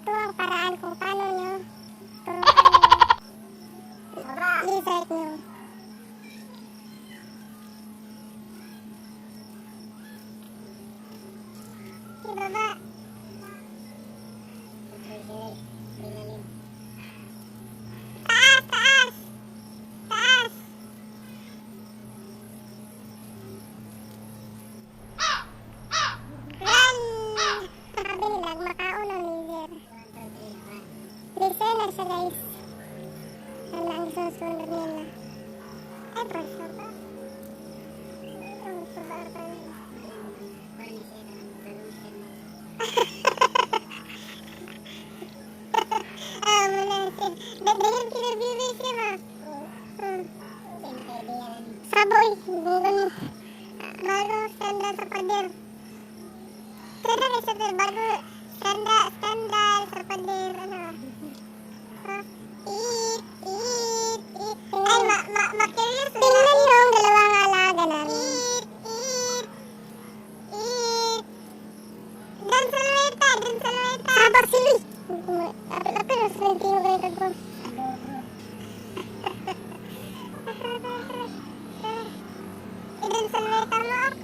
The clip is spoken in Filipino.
ito ang paraan kung paano nyo turuan yung lizard nyo. Ibaba. Taas, taas. Taas. Run! Nakabililag, makauno laser. Laser na siya guys. Ano ang susunod nila? Ay, pulso ba? Pulso ba pa nila? Dahil kinabibig siya ba? Saboy, bungan mo. Bago sandal sa pader. Sandal sa pader, bago sandal sa pader. Ano? Eat. Ay, ma-curious. Tingnan nyo ang dalawang alaga namin. Eat. Dan sa luweta. Sabar sili. Pero sa tingin ko